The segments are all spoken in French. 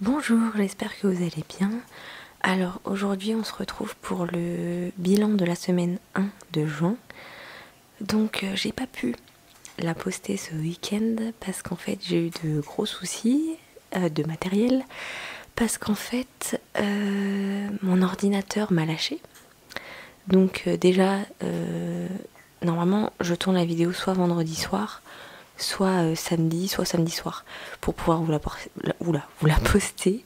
Bonjour, j'espère que vous allez bien. Alors aujourd'hui on se retrouve pour le bilan de la semaine 1 de juin. Donc j'ai pas pu la poster ce week-end parce qu'en fait j'ai eu de gros soucis de matériel. Parce qu'en fait mon ordinateur m'a lâché. Donc déjà normalement je tourne la vidéo soit vendredi soir, soit samedi soir, pour pouvoir vous la poster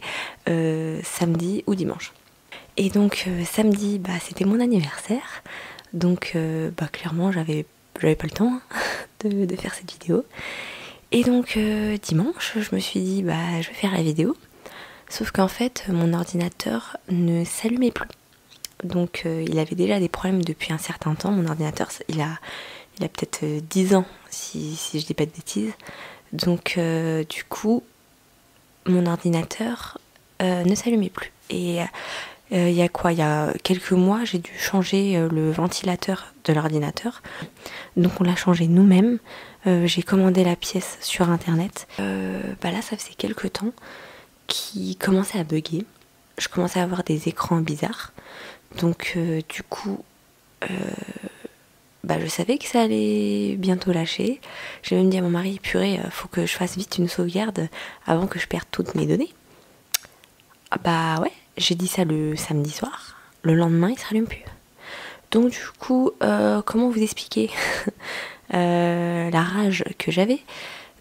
samedi ou dimanche. Et donc samedi, c'était mon anniversaire, donc clairement j'avais pas le temps de faire cette vidéo. Et donc dimanche, je me suis dit je vais faire la vidéo, sauf qu'en fait mon ordinateur ne s'allumait plus. Donc il avait déjà des problèmes depuis un certain temps. Mon ordinateur, il a peut-être 10 ans, si je dis pas de bêtises. Donc du coup, mon ordinateur ne s'allumait plus. Et il y a quelques mois, j'ai dû changer le ventilateur de l'ordinateur. Donc on l'a changé nous-mêmes. J'ai commandé la pièce sur internet. Là, ça faisait quelques temps qu'il commençait à bugger. Je commençais à avoir des écrans bizarres. Donc du coup, je savais que ça allait bientôt lâcher. J'ai même dit à mon mari, purée, faut que je fasse vite une sauvegarde avant que je perde toutes mes données. Ouais, j'ai dit ça le samedi soir. Le lendemain, il se rallume plus. Donc du coup, comment vous expliquer la rage que j'avais.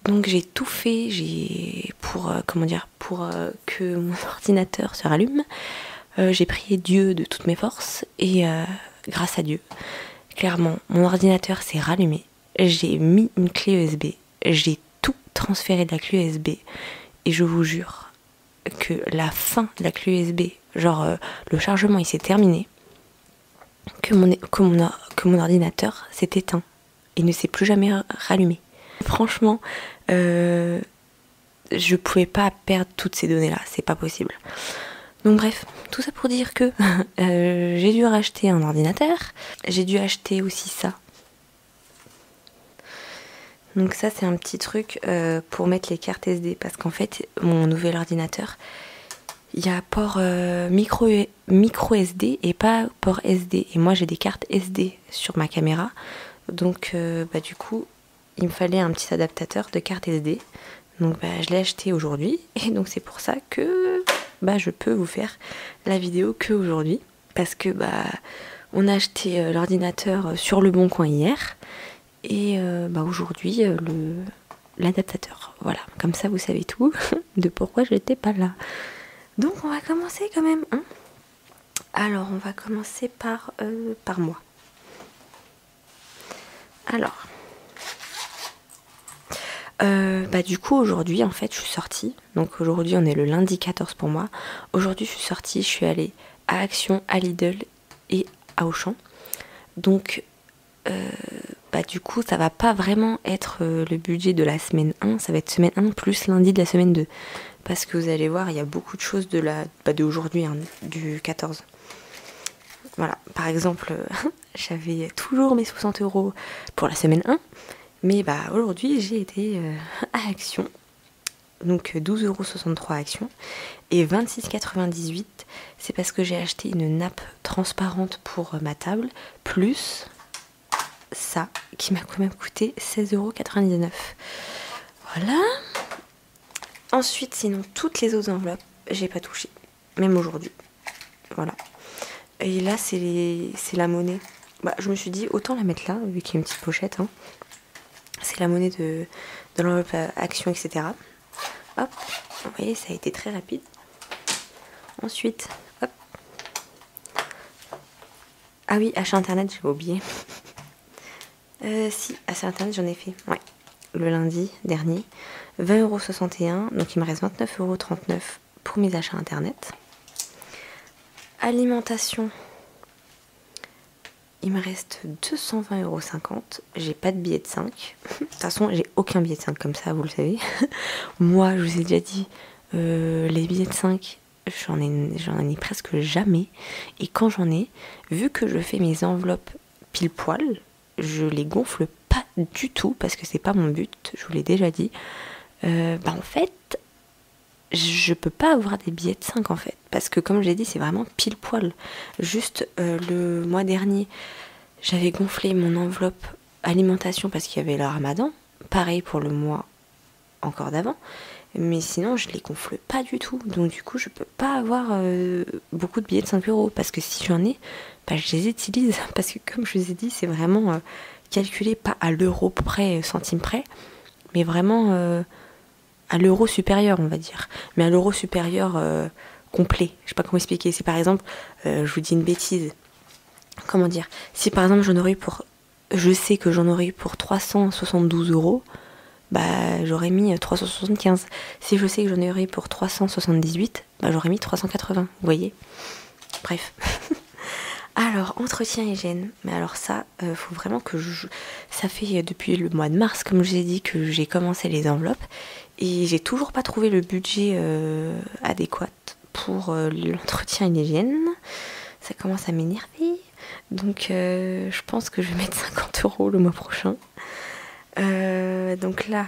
Donc j'ai tout fait, pour que mon ordinateur se rallume. J'ai prié Dieu de toutes mes forces et grâce à Dieu, clairement, mon ordinateur s'est rallumé. J'ai mis une clé USB, j'ai tout transféré de la clé USB et je vous jure que la fin de la clé USB, le chargement il s'est terminé, que mon ordinateur s'est éteint et ne s'est plus jamais rallumé. Franchement, je pouvais pas perdre toutes ces données là, c'est pas possible. Donc bref, tout ça pour dire que j'ai dû racheter un ordinateur, j'ai dû acheter aussi ça. Donc ça c'est un petit truc pour mettre les cartes SD, parce qu'en fait mon nouvel ordinateur, il y a port micro SD et pas port SD. Et moi j'ai des cartes SD sur ma caméra, donc du coup il me fallait un petit adaptateur de carte SD. Donc je l'ai acheté aujourd'hui et donc c'est pour ça que je peux vous faire la vidéo que aujourd'hui, parce que on a acheté l'ordinateur sur Le Bon Coin hier et aujourd'hui l'adaptateur. Voilà, comme ça vous savez tout de pourquoi je n'étais pas là. Donc on va commencer quand même, hein. Alors on va commencer par moi. Alors du coup aujourd'hui en fait je suis sortie, donc aujourd'hui on est le lundi 14 pour moi. Aujourd'hui je suis sortie, je suis allée à Action, à Lidl et à Auchan. Donc du coup ça va pas vraiment être le budget de la semaine 1, ça va être semaine 1 plus lundi de la semaine 2. Parce que vous allez voir, il y a beaucoup de choses d'aujourd'hui, du 14. Voilà, par exemple, j'avais toujours mes 60 € pour la semaine 1. Mais aujourd'hui j'ai été à Action, donc 12,63 € Action et 26,98 €, c'est parce que j'ai acheté une nappe transparente pour ma table, plus ça qui m'a quand même coûté 16,99 €. Voilà. Ensuite sinon toutes les autres enveloppes j'ai pas touché, même aujourd'hui. Voilà. Et là c'est la monnaie. Je me suis dit autant la mettre là vu qu'il y a une petite pochette, hein. C'est la monnaie de l'enveloppe Action, etc. Hop, vous voyez, ça a été très rapide. Ensuite, hop. Ah oui, achat internet, j'ai oublié. Si, achat internet, j'en ai fait. Ouais, le lundi dernier. 20,61 €, donc il me reste 29,39 € pour mes achats internet. Alimentation. Il me reste 220,50 €. J'ai pas de billet de 5. De toute façon, j'ai aucun billet de 5 comme ça, vous le savez. Moi, je vous ai déjà dit, les billets de 5, j'en ai presque jamais. Et quand j'en ai, vu que je fais mes enveloppes pile poil, je les gonfle pas du tout parce que c'est pas mon but, je vous l'ai déjà dit. En fait, je peux pas avoir des billets de 5 en fait. Parce que comme j'ai dit, c'est vraiment pile poil. Juste le mois dernier, j'avais gonflé mon enveloppe alimentation parce qu'il y avait le ramadan. Pareil pour le mois encore d'avant. Mais sinon, je les gonfle pas du tout. Donc du coup, je peux pas avoir beaucoup de billets de 5 euros. Parce que si j'en ai, bah, je les utilise. Parce que comme je vous ai dit, c'est vraiment calculé pas à l'euro près, centime près. Mais vraiment à l'euro supérieur, on va dire. Mais à l'euro supérieur complet. Je sais pas comment expliquer. Si par exemple, je vous dis une bêtise. Comment dire? Si par exemple, je sais que j'en aurais eu pour 372 euros, bah j'aurais mis 375. Si je sais que j'en aurais eu pour 378, bah j'aurais mis 380. Vous voyez? Bref. Alors, entretien hygiène. Mais alors ça, faut vraiment que ça fait depuis le mois de mars, comme je vous ai dit, que j'ai commencé les enveloppes. Et j'ai toujours pas trouvé le budget adéquat pour l'entretien et l'hygiène. Ça commence à m'énerver. Donc je pense que je vais mettre 50 euros le mois prochain. Donc là,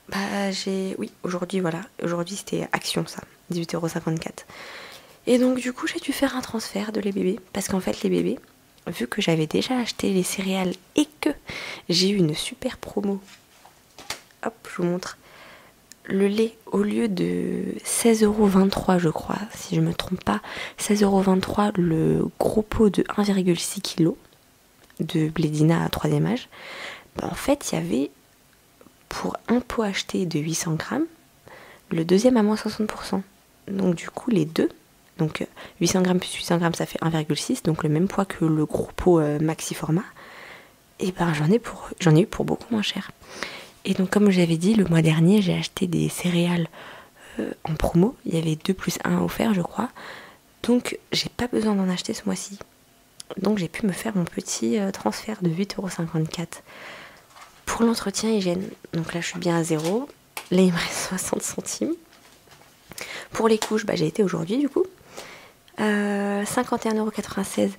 bah oui, aujourd'hui voilà. Aujourd'hui c'était Action ça, 18,54 €. Et donc du coup j'ai dû faire un transfert de les bébés. Parce qu'en fait les bébés, vu que j'avais déjà acheté les céréales et que j'ai eu une super promo. Hop, je vous montre. Le lait, au lieu de 16,23 € je crois, si je ne me trompe pas, 16,23 € le gros pot de 1,6 kg de Blédina à 3e âge, bah en fait il y avait pour un pot acheté de 800 grammes, le deuxième à moins 60%. Donc du coup les deux, donc 800 grammes plus 800 grammes ça fait 1,6, donc le même poids que le gros pot maxi format, et ben j'en ai eu pour beaucoup moins cher. Et donc comme j'avais dit, le mois dernier, j'ai acheté des céréales en promo. Il y avait 2 plus 1 offert, je crois. Donc j'ai pas besoin d'en acheter ce mois-ci. Donc j'ai pu me faire mon petit transfert de 8,54 € pour l'entretien hygiène. Donc là, je suis bien à 0. Là, il me reste 60 centimes. Pour les couches, bah, j'ai été aujourd'hui du coup. 51,96 €.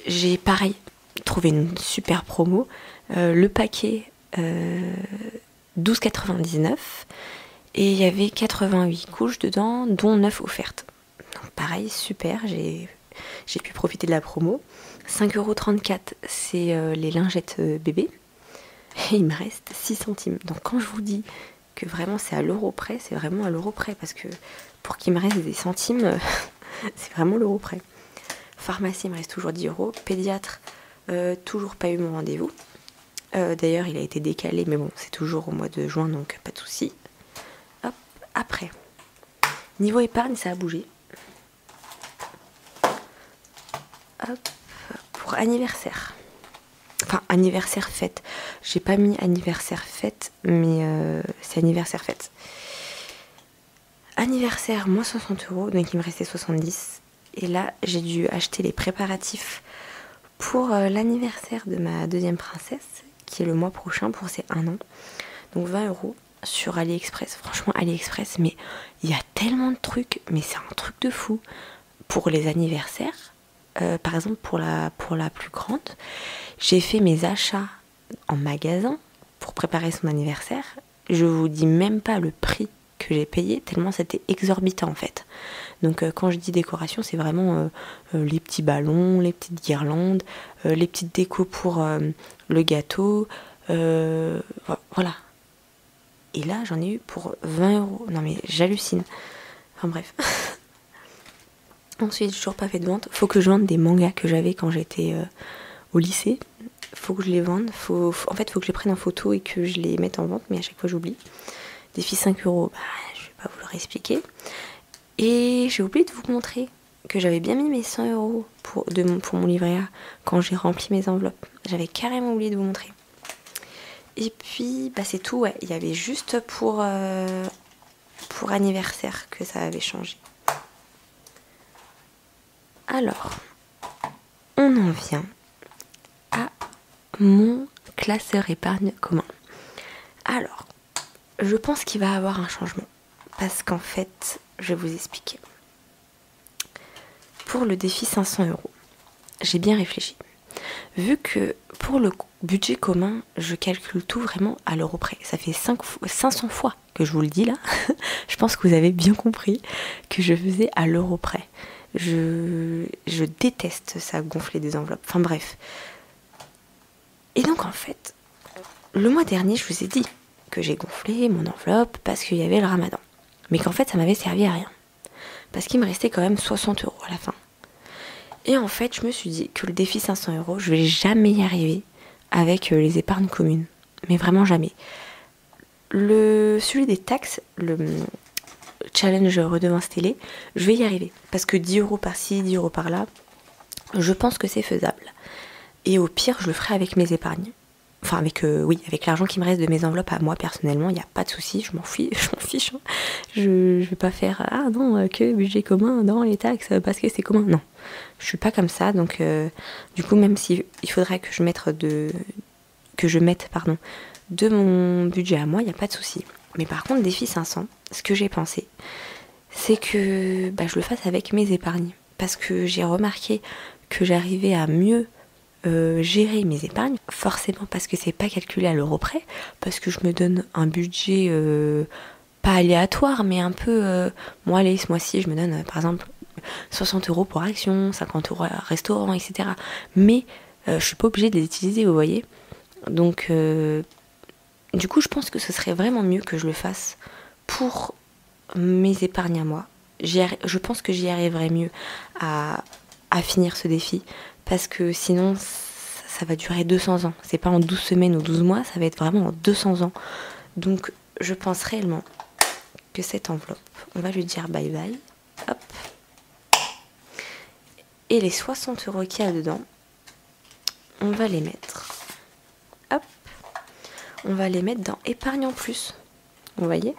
J'ai pareil trouvé une super promo. Le paquet... 12,99 € et il y avait 88 couches dedans, dont 9 offertes. Donc pareil, super, j'ai pu profiter de la promo. 5,34 €, c'est les lingettes bébé. Et il me reste 6 centimes. Donc quand je vous dis que vraiment c'est à l'euro près, c'est vraiment à l'euro près. Parce que pour qu'il me reste des centimes, c'est vraiment l'euro près. Pharmacie, il me reste toujours 10 €. Pédiatre, toujours pas eu mon rendez-vous. D'ailleurs, il a été décalé, mais bon, c'est toujours au mois de juin, donc pas de souci. Hop, après. Niveau épargne, ça a bougé. Hop, pour anniversaire. Enfin, anniversaire fête. J'ai pas mis anniversaire fête, mais c'est anniversaire fête. Anniversaire, moins 60 €, donc il me restait 70. Et là, j'ai dû acheter les préparatifs pour l'anniversaire de ma deuxième princesse, qui est le mois prochain pour ses 1 an. Donc 20 € sur AliExpress. Franchement, AliExpress, mais il y a tellement de trucs, mais c'est un truc de fou. Pour les anniversaires, par exemple pour la plus grande, j'ai fait mes achats en magasin pour préparer son anniversaire. Je vous dis même pas le prix que j'ai payé, tellement c'était exorbitant en fait. Donc quand je dis décoration, c'est vraiment les petits ballons, les petites guirlandes, les petites décos pour le gâteau, voilà. Et là j'en ai eu pour 20 €. Non mais j'hallucine. Enfin bref. Ensuite, j'ai toujours pas fait de vente. Faut que je vende des mangas que j'avais quand j'étais au lycée. Faut que je les vende. En fait, faut que je les prenne en photo et que je les mette en vente, mais à chaque fois j'oublie. Défi 5 €, bah, je vais pas vous le réexpliquer. Et j'ai oublié de vous montrer que j'avais bien mis mes 100 € pour mon livret A quand j'ai rempli mes enveloppes. J'avais carrément oublié de vous montrer. Et puis, bah c'est tout, ouais. Il y avait juste pour anniversaire que ça avait changé. Alors, on en vient à mon classeur épargne commun. Alors, je pense qu'il va y avoir un changement. Parce qu'en fait, je vais vous expliquer. Pour le défi 500 €, j'ai bien réfléchi. vu que pour le budget commun, je calcule tout vraiment à l'euro près. Ça fait 500 fois que je vous le dis là. Je pense que vous avez bien compris que je faisais à l'euro près. Je déteste ça, gonfler des enveloppes. Enfin bref. Et donc en fait, le mois dernier, je vous ai dit que j'ai gonflé mon enveloppe parce qu'il y avait le ramadan. Mais qu'en fait, ça m'avait servi à rien. Parce qu'il me restait quand même 60 € à la fin. Et en fait, je me suis dit que le défi 500 €, je vais jamais y arriver avec les épargnes communes. Mais vraiment jamais. Celui des taxes, le challenge redevance télé, je vais y arriver. Parce que 10 € par-ci, 10 € par-là, je pense que c'est faisable. Et au pire, je le ferai avec mes épargnes. Enfin, avec l'argent qui me reste de mes enveloppes à moi, personnellement, il n'y a pas de souci, je m'en fiche. Hein. Je vais pas faire, ah non, que budget commun dans les taxes, parce que c'est commun. Non, je suis pas comme ça, donc du coup, même si il faudrait que je mette de mon budget à moi, il n'y a pas de souci. Mais par contre, défi 500, ce que j'ai pensé, c'est que je le fasse avec mes épargnes. Parce que j'ai remarqué que j'arrivais à mieux gérer mes épargnes, forcément parce que c'est pas calculé à l'euro près, parce que je me donne un budget pas aléatoire, mais un peu moi allez, ce mois-ci je me donne par exemple 60 € pour action, 50 € à restaurant, etc. Mais je suis pas obligée de les utiliser, vous voyez. Donc du coup je pense que ce serait vraiment mieux que je le fasse pour mes épargnes à moi. Je pense que j'y arriverai mieux à finir ce défi, parce que sinon ça va durer 200 ans. C'est pas en 12 semaines ou 12 mois, ça va être vraiment en 200 ans. Donc je pense réellement que cette enveloppe, on va lui dire bye bye. Hop. Et les 60 € qu'il y a dedans, on va les mettre. Hop. On va les mettre dans épargne en plus. Vous voyez ?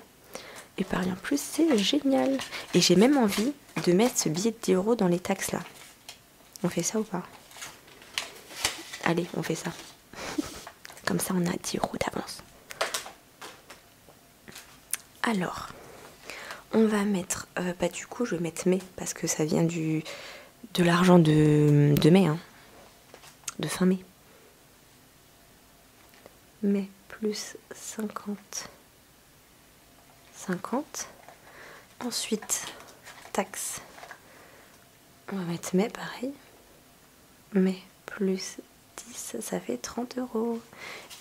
Épargne en plus, c'est génial. Et j'ai même envie de mettre ce billet de 10 € dans les taxes là. On fait ça ou pas ? Allez, on fait ça. Comme ça, on a 10 € d'avance. Alors, on va mettre... du coup, je vais mettre mai, parce que ça vient de l'argent de mai, hein, de fin mai. Mai plus 50. 50. Ensuite, taxe. On va mettre mai, pareil. Mai plus 10, ça fait 30 €.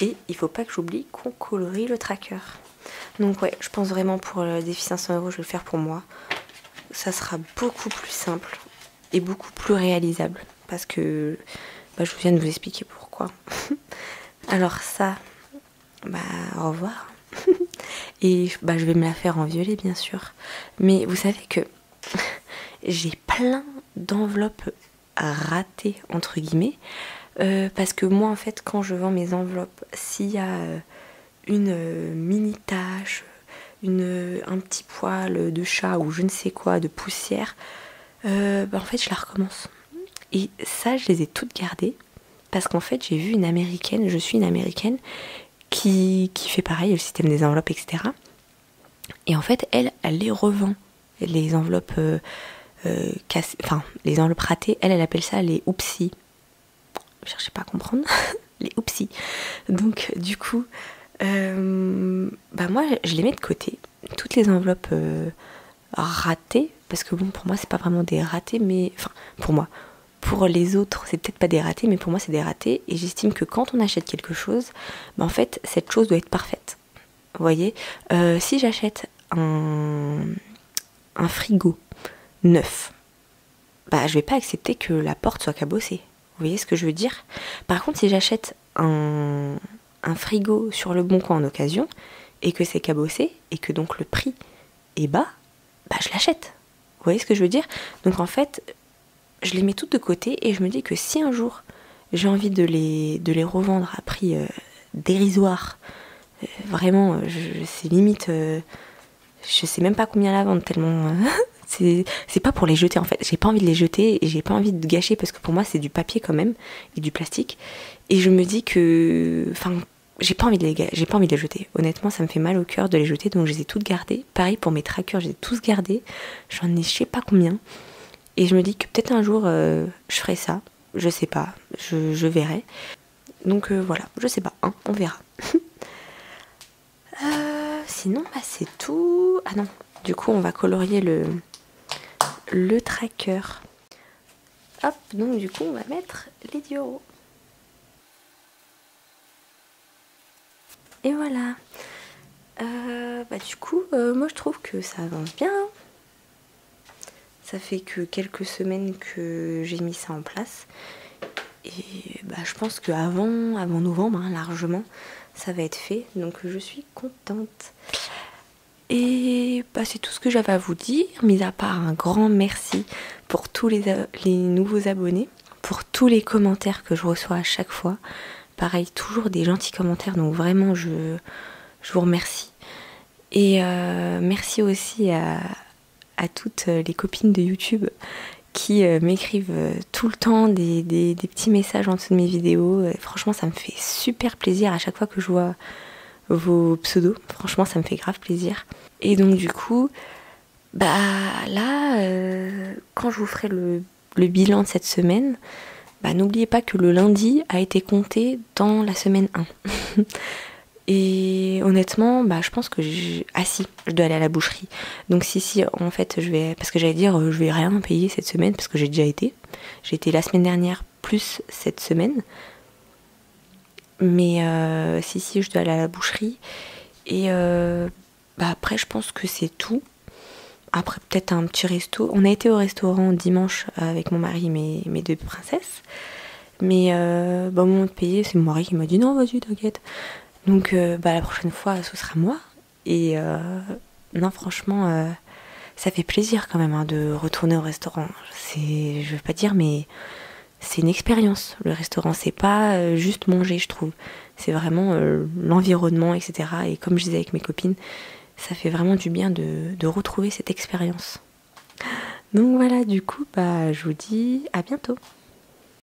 Et il faut pas que j'oublie qu'on colorie le tracker. Donc ouais, je pense vraiment pour le défi 500 €, je vais le faire pour moi. Ça sera beaucoup plus simple et beaucoup plus réalisable. Parce que je viens de vous expliquer pourquoi. Alors ça, au revoir. Et je vais me la faire en violet, bien sûr. Mais vous savez que j'ai plein d'enveloppes ratées, entre guillemets. Parce que moi, en fait, quand je vends mes enveloppes, s'il y a une mini tache, un petit poil de chat ou je ne sais quoi, de poussière, en fait, je la recommence. Et ça, je les ai toutes gardées. Parce qu'en fait, j'ai vu je suis une américaine, qui fait pareil, le système des enveloppes, etc. Et en fait, elle les revend. Les enveloppes les enveloppes ratées, elle appelle ça les oupsies. Je cherchais pas à comprendre. Les oupsies. Donc, du coup, moi, je les mets de côté. Toutes les enveloppes ratées, parce que pour moi, c'est pas vraiment des ratés, mais... Enfin, pour moi. Pour les autres, c'est peut-être pas des ratés, mais pour moi, c'est des ratés. Et j'estime que quand on achète quelque chose, en fait, cette chose doit être parfaite. Vous voyez, si j'achète un frigo neuf, je vais pas accepter que la porte soit cabossée. Vous voyez ce que je veux dire ? Par contre, si j'achète un frigo sur le bon coin en occasion, et que c'est cabossé, et que donc le prix est bas, je l'achète. Vous voyez ce que je veux dire ? Donc en fait... je les mets toutes de côté et je me dis que si un jour j'ai envie de les revendre à prix dérisoire, vraiment, c'est limite, je sais même pas combien la vendre tellement, c'est pas pour les jeter en fait, j'ai pas envie de les jeter et j'ai pas envie de gâcher parce que pour moi c'est du papier quand même et du plastique et je me dis que, j'ai pas envie de les jeter, honnêtement ça me fait mal au cœur de les jeter donc je les ai toutes gardées, pareil pour mes trackers, je les ai tous gardés, j'en ai je sais pas combien. Et je me dis que peut-être un jour, je ferai ça. je sais pas, je verrai. Donc voilà, je sais pas, hein, on verra. Sinon, bah, c'est tout. Ah non, du coup, on va colorier le tracker. Hop, donc du coup, on va mettre les dios. Et voilà. Bah du coup, moi je trouve que ça avance bien. Ça fait que quelques semaines que j'ai mis ça en place. Et bah, je pense qu'avant novembre, hein, largement, ça va être fait. Donc je suis contente. Et bah, c'est tout ce que j'avais à vous dire, mis à part un grand merci pour tous les nouveaux abonnés, pour tous les commentaires que je reçois à chaque fois. Pareil, toujours des gentils commentaires, donc vraiment je vous remercie. Et merci aussi à toutes les copines de YouTube qui m'écrivent tout le temps des petits messages en dessous de mes vidéos. Franchement, ça me fait super plaisir à chaque fois que je vois vos pseudos. Franchement, ça me fait grave plaisir. Et donc du coup, bah là, quand je vous ferai le bilan de cette semaine, bah n'oubliez pas que le lundi a été compté dans la semaine 1. Et honnêtement, bah je pense que ah si, je dois aller à la boucherie. Donc si, en fait, je vais, parce que j'allais dire, je vais rien payer cette semaine parce que j'ai déjà été. J'ai été la semaine dernière plus cette semaine. Mais si, je dois aller à la boucherie. Et bah après, je pense que c'est tout. Après, peut-être un petit resto. On a été au restaurant dimanche avec mon mari et mes deux princesses. Mais bah, au moment de payer, c'est mon mari qui m'a dit non, vas-y, t'inquiète. Donc bah, la prochaine fois, ce sera moi. Et non, franchement, ça fait plaisir quand même hein, de retourner au restaurant. Je veux pas dire, mais c'est une expérience. Le restaurant, c'est pas juste manger, je trouve. C'est vraiment l'environnement, etc. Et comme je disais avec mes copines, ça fait vraiment du bien de retrouver cette expérience. Donc voilà, du coup, bah, je vous dis à bientôt.